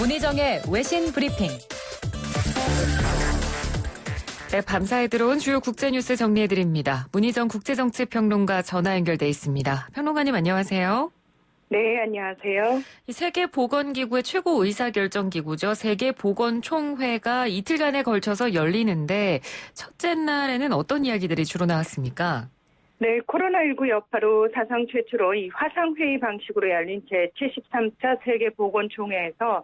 문희정의 외신 브리핑. 네, 밤사이 들어온 주요 국제뉴스 정리해드립니다. 문희정 국제정치평론가 전화 연결돼 있습니다. 평론가님 안녕하세요. 네, 안녕하세요. 세계보건기구의 최고 의사결정기구죠. 세계보건총회가 이틀간에 걸쳐서 열리는데 첫째 날에는 어떤 이야기들이 주로 나왔습니까? 네, 코로나19 여파로 사상 최초로 이 화상회의 방식으로 열린 제73차 세계보건총회에서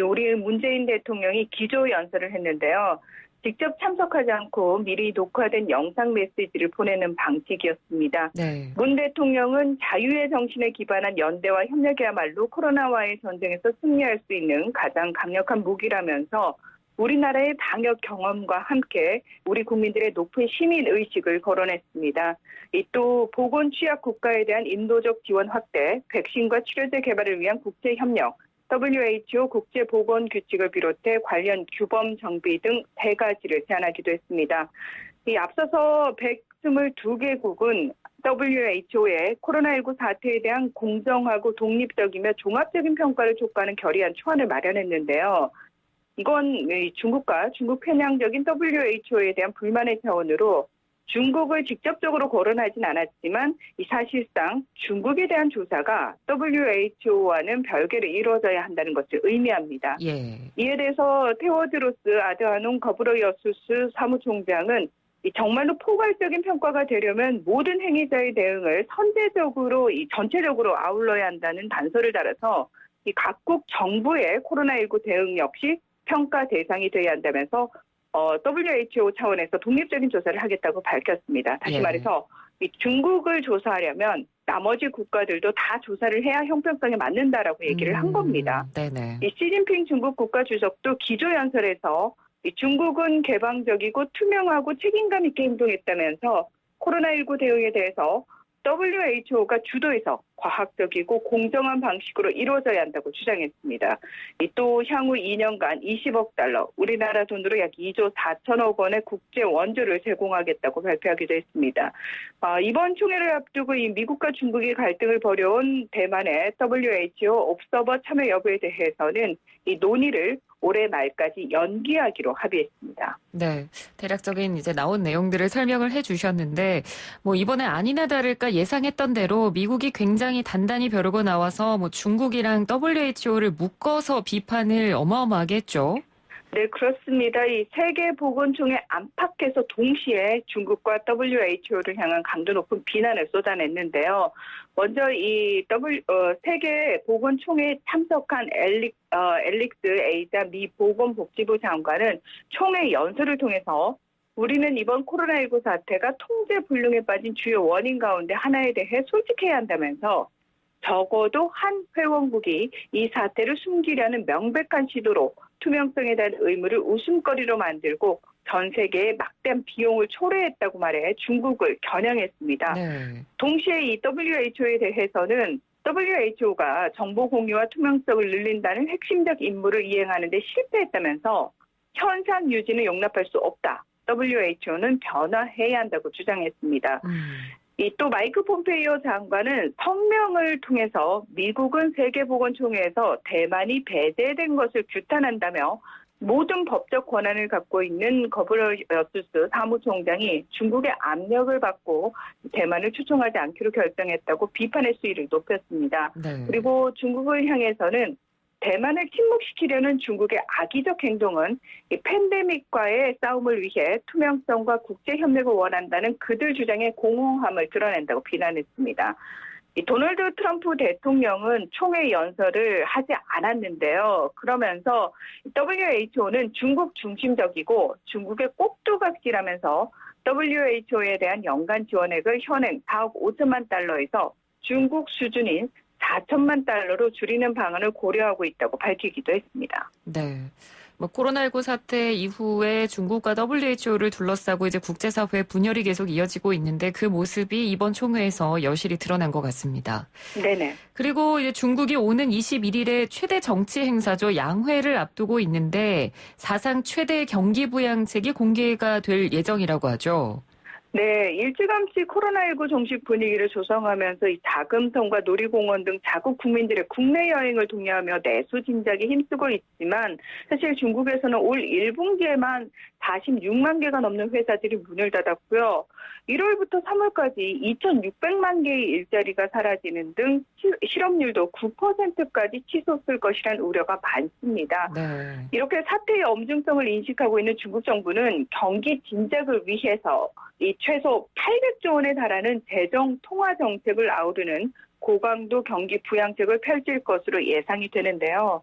우리 문재인 대통령이 기조연설을 했는데요. 직접 참석하지 않고 미리 녹화된 영상 메시지를 보내는 방식이었습니다. 네. 문 대통령은 자유의 정신에 기반한 연대와 협력이야말로 코로나와의 전쟁에서 승리할 수 있는 가장 강력한 무기라면서 우리나라의 방역 경험과 함께 우리 국민들의 높은 시민의식을 거론했습니다. 또 보건 취약 국가에 대한 인도적 지원 확대, 백신과 치료제 개발을 위한 국제협력, WHO 국제보건규칙을 비롯해 관련 규범 정비 등 3가지를 제안하기도 했습니다. 앞서서 122개국은 WHO의 코로나19 사태에 대한 공정하고 독립적이며 종합적인 평가를 촉구하는 결의안 초안을 마련했는데요. 이건 중국과 중국 편향적인 WHO에 대한 불만의 차원으로 중국을 직접적으로 거론하진 않았지만 사실상 중국에 대한 조사가 WHO와는 별개로 이루어져야 한다는 것을 의미합니다. 예. 이에 대해서 테오드로스 아드하논 거브레예수스 사무총장은 정말로 포괄적인 평가가 되려면 모든 행위자의 대응을 선제적으로 전체적으로 아울러야 한다는 단서를 달아서 각국 정부의 코로나19 대응 역시 평가 대상이 되어야 한다면서 WHO 차원에서 독립적인 조사를 하겠다고 밝혔습니다. 다시 말해서 중국을 조사하려면 나머지 국가들도 다 조사를 해야 형평성에 맞는다라고 얘기를 한 겁니다. 네네. 시진핑 중국 국가주석도 기조연설에서 중국은 개방적이고 투명하고 책임감 있게 행동했다면서 코로나19 대응에 대해서 WHO가 주도해서 과학적이고 공정한 방식으로 이루어져야 한다고 주장했습니다. 또 향후 2년간 20억 달러, 우리나라 돈으로 약 2조 4천억 원의 국제 원조를 제공하겠다고 발표하기도 했습니다. 이번 총회를 앞두고 미국과 중국이 갈등을 벌여온 대만의 WHO 옵서버 참여 여부에 대해서는 논의를 올해 말까지 연기하기로 합의했습니다. 네, 대략적인 나온 내용들을 설명을 해주셨는데, 이번에 아니나 다를까 예상했던 대로 미국이 굉장히 단단히 벼르고 나와서 중국이랑 WHO를 묶어서 비판을 어마어마하게 했죠. 네, 그렇습니다. 이 세계보건총회 안팎에서 동시에 중국과 WHO를 향한 강도 높은 비난을 쏟아냈는데요. 먼저 세계보건총회에 참석한 앨릭스 에이자 미 보건복지부 장관은 총회 연설을 통해서 우리는 이번 코로나19 사태가 통제 불능에 빠진 주요 원인 가운데 하나에 대해 솔직해야 한다면서 적어도 한 회원국이 이 사태를 숨기려는 명백한 시도로 투명성에 대한 의무를 웃음거리로 만들고 전 세계에 막대한 비용을 초래했다고 말해 중국을 겨냥했습니다. 네. 동시에 이 WHO에 대해서는 WHO가 정보 공유와 투명성을 늘린다는 핵심적 임무를 이행하는 데 실패했다면서 현상 유지는 용납할 수 없다. WHO는 변화해야 한다고 주장했습니다. 또 마이크 폼페이오 장관은 성명을 통해서 미국은 세계보건총회에서 대만이 배제된 것을 규탄한다며 모든 법적 권한을 갖고 있는 거브레예수스 사무총장이 중국의 압력을 받고 대만을 초청하지 않기로 결정했다고 비판의 수위를 높였습니다. 네. 그리고 중국을 향해서는 대만을 침묵시키려는 중국의 악의적 행동은 이 팬데믹과의 싸움을 위해 투명성과 국제협력을 원한다는 그들 주장의 공허함을 드러낸다고 비난했습니다. 이 도널드 트럼프 대통령은 총회 연설을 하지 않았는데요. 그러면서 WHO는 중국 중심적이고 중국의 꼭두각시라면서 WHO에 대한 연간 지원액을 현행 4억 5천만 달러에서 중국 수준인 4천만 달러로 줄이는 방안을 고려하고 있다고 밝히기도 했습니다. 네. 코로나19 사태 이후에 중국과 WHO를 둘러싸고 국제사회 분열이 계속 이어지고 있는데 그 모습이 이번 총회에서 여실히 드러난 것 같습니다. 네네. 그리고 중국이 오는 21일에 최대 정치 행사죠. 양회를 앞두고 있는데 사상 최대 경기부양책이 공개가 될 예정이라고 하죠. 네, 일찌감치 코로나19 종식 분위기를 조성하면서 이 자금성과 놀이공원 등 자국 국민들의 국내 여행을 독려하며 내수 진작에 힘쓰고 있지만 사실 중국에서는 올 1분기에만 46만 개가 넘는 회사들이 문을 닫았고요. 1월부터 3월까지 2,600만 개의 일자리가 사라지는 등 실업률도 9%까지 치솟을 것이라는 우려가 많습니다. 네. 이렇게 사태의 엄중성을 인식하고 있는 중국 정부는 경기 진작을 위해서 이 최소 800조 원에 달하는 재정 통화 정책을 아우르는 고강도 경기 부양책을 펼칠 것으로 예상이 되는데요.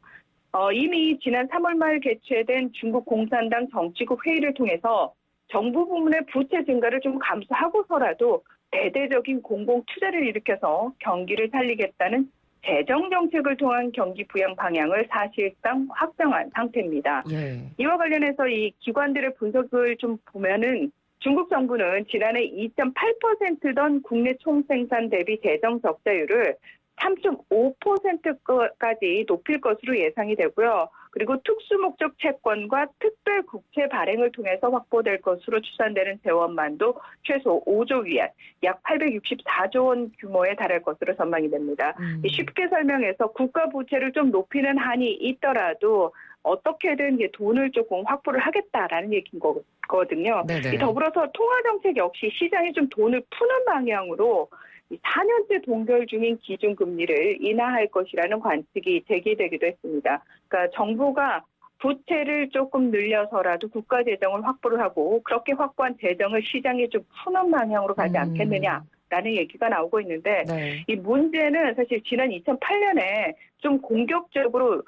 이미 지난 3월 말 개최된 중국 공산당 정치국 회의를 통해서 정부 부문의 부채 증가를 좀 감수하고서라도 대대적인 공공 투자를 일으켜서 경기를 살리겠다는 재정 정책을 통한 경기 부양 방향을 사실상 확정한 상태입니다. 예. 이와 관련해서 이 기관들의 분석을 좀 보면은 중국 정부는 지난해 2.8%던 국내 총생산 대비 재정 적자율을 3.5%까지 높일 것으로 예상이 되고요. 그리고 특수목적 채권과 특별 국채 발행을 통해서 확보될 것으로 추산되는 재원만도 최소 5조 위안, 약 864조 원 규모에 달할 것으로 전망이 됩니다. 쉽게 설명해서 국가 부채를 좀 높이는 한이 있더라도 어떻게든 돈을 조금 확보를 하겠다라는 얘기인 거거든요. 네네. 더불어서 통화정책 역시 시장이 좀 돈을 푸는 방향으로 4년째 동결 중인 기준금리를 인하할 것이라는 관측이 제기되기도 했습니다. 그러니까 정부가 부채를 조금 늘려서라도 국가 재정을 확보를 하고 그렇게 확보한 재정을 시장에 좀 푸는 방향으로 가지 않겠느냐라는 얘기가 나오고 있는데 네. 이 문제는 사실 지난 2008년에 좀 공격적으로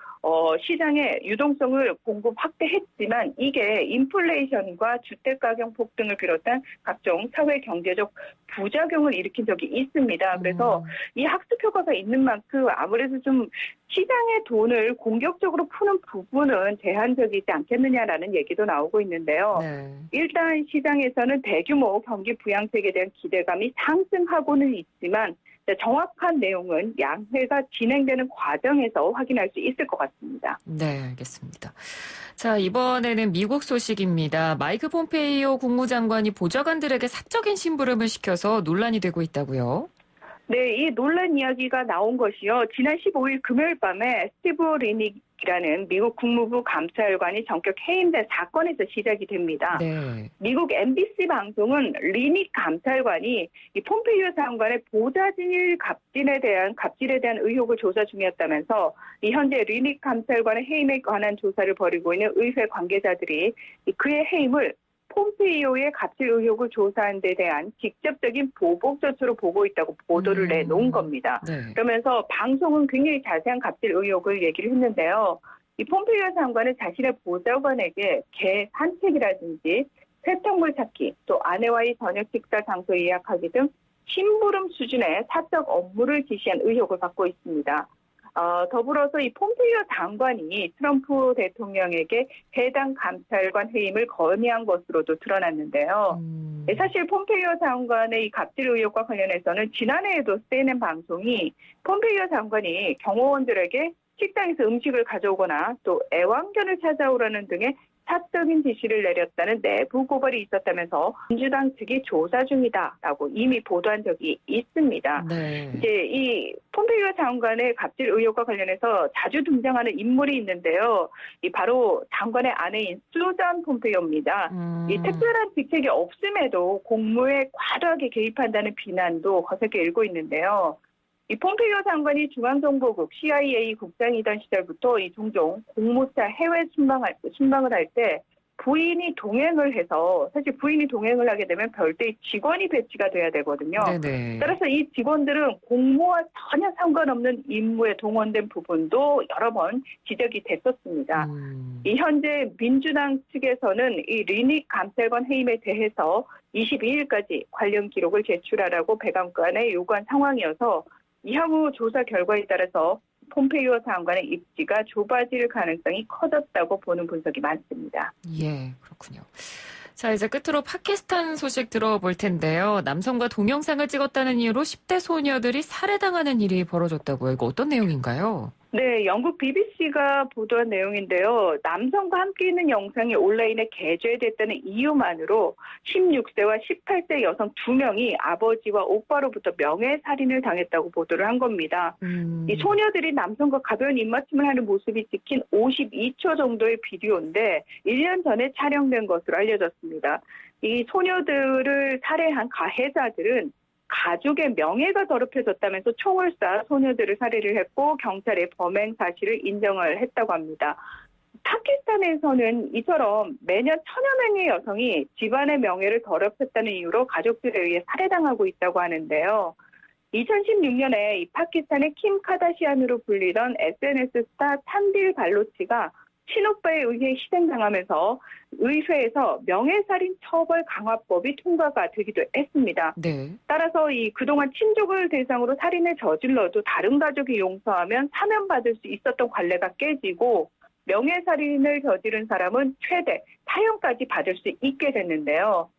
시장의 유동성을 공급 확대했지만 이게 인플레이션과 주택가격 폭등을 비롯한 각종 사회 경제적 부작용을 일으킨 적이 있습니다. 그래서 이 학습 효과가 있는 만큼 아무래도 좀 시장의 돈을 공격적으로 푸는 부분은 제한적이지 않겠느냐라는 얘기도 나오고 있는데요. 네. 일단 시장에서는 대규모 경기 부양책에 대한 기대감이 상승하고는 있지만 정확한 내용은 양회가 진행되는 과정에서 확인할 수 있을 것 같습니다. 네, 알겠습니다. 자, 이번에는 미국 소식입니다. 마이크 폼페이오 국무장관이 보좌관들에게 사적인 심부름을 시켜서 논란이 되고 있다고요? 네, 이 논란 이야기가 나온 것이요. 지난 15일 금요일 밤에 스티브 리닉이라는 미국 국무부 감찰관이 전격 해임된 사건에서 시작이 됩니다. 네. 미국 MBC 방송은 리닉 감찰관이 이 폼페이오 장관의 보좌진일 갑질에 대한 의혹을 조사 중이었다면서 이 현재 리닉 감찰관의 해임에 관한 조사를 벌이고 있는 의회 관계자들이 그의 해임을 폼페이오의 갑질 의혹을 조사한 데 대한 직접적인 보복 조처로 보고 있다고 보도를 내놓은 겁니다. 네. 그러면서 방송은 굉장히 자세한 갑질 의혹을 얘기를 했는데요. 이 폼페이오 장관은 자신의 보좌관에게 개 산책이라든지 세탁물 찾기, 또 아내와의 저녁 식사 장소 예약하기 등 심부름 수준의 사적 업무를 지시한 의혹을 받고 있습니다. 더불어서 이 폼페이오 장관이 트럼프 대통령에게 해당 감찰관 해임을 건의한 것으로도 드러났는데요. 사실 폼페이오 장관의 이 갑질 의혹과 관련해서는 지난해에도 CNN 방송이 폼페이오 장관이 경호원들에게 식당에서 음식을 가져오거나 또 애완견을 찾아오라는 등의 사적인 지시를 내렸다는 내부 고발이 있었다면서 민주당 측이 조사 중이다라고 이미 보도한 적이 있습니다. 네. 이제 이 폼페이오 장관의 갑질 의혹과 관련해서 자주 등장하는 인물이 있는데요. 이 바로 장관의 아내인 수잔 폼페이오입니다. 이 특별한 직책이 없음에도 공무에 과도하게 개입한다는 비난도 거세게 일고 있는데요. 이 폼페이오 장관이 중앙정보국 CIA 국장이던 시절부터 이 종종 공무차 해외 순방을 할 때 부인이 동행을 해서 사실 부인이 동행을 하게 되면 별도의 직원이 배치가 돼야 되거든요. 네네. 따라서 이 직원들은 공무와 전혀 상관없는 임무에 동원된 부분도 여러 번 지적이 됐었습니다. 이 현재 민주당 측에서는 이 리닉 감찰관 해임에 대해서 22일까지 관련 기록을 제출하라고 백악관에 요구한 상황이어서 이 향후 조사 결과에 따라서 폼페이오 장관의 입지가 좁아질 가능성이 커졌다고 보는 분석이 많습니다. 예, 그렇군요. 자, 이제 끝으로 파키스탄 소식 들어볼 텐데요. 남성과 동영상을 찍었다는 이유로 10대 소녀들이 살해당하는 일이 벌어졌다고요. 이거 어떤 내용인가요? 네, 영국 BBC가 보도한 내용인데요. 남성과 함께 있는 영상이 온라인에 게재됐다는 이유만으로 16세와 18세 여성 2명이 아버지와 오빠로부터 명예살인을 당했다고 보도를 한 겁니다. 이 소녀들이 남성과 가벼운 입맞춤을 하는 모습이 찍힌 52초 정도의 비디오인데 1년 전에 촬영된 것으로 알려졌습니다. 이 소녀들을 살해한 가해자들은 가족의 명예가 더럽혀졌다면서 총을 쏴 소녀들을 살해를 했고 경찰에 범행 사실을 인정을 했다고 합니다. 파키스탄에서는 이처럼 매년 1000여 명의 여성이 집안의 명예를 더럽혔다는 이유로 가족들에 의해 살해당하고 있다고 하는데요. 2016년에 이 파키스탄의 킴 카다시안으로 불리던 SNS 스타 탄빌 발로치가 친오빠에 의해 희생당하면서 의회에서 명예살인 처벌 강화법이 통과가 되기도 했습니다. 네. 따라서 이 그동안 친족을 대상으로 살인을 저질러도 다른 가족이 용서하면 사면받을 수 있었던 관례가 깨지고 명예살인을 저지른 사람은 최대 사형까지 받을 수 있게 됐는데요.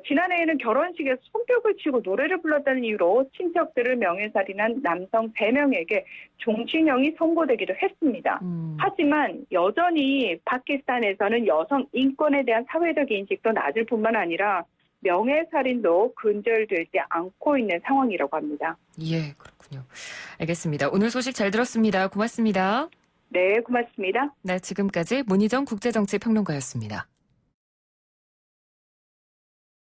지난해에는 결혼식에서 손뼉을 치고 노래를 불렀다는 이유로 친척들을 명예살인한 남성 3명에게 종신형이 선고되기도 했습니다. 하지만 여전히 파키스탄에서는 여성 인권에 대한 사회적 인식도 낮을 뿐만 아니라 명예살인도 근절되지 않고 있는 상황이라고 합니다. 예, 그렇군요. 알겠습니다. 오늘 소식 잘 들었습니다. 고맙습니다. 네, 고맙습니다. 네, 지금까지 문희정 국제정치평론가였습니다.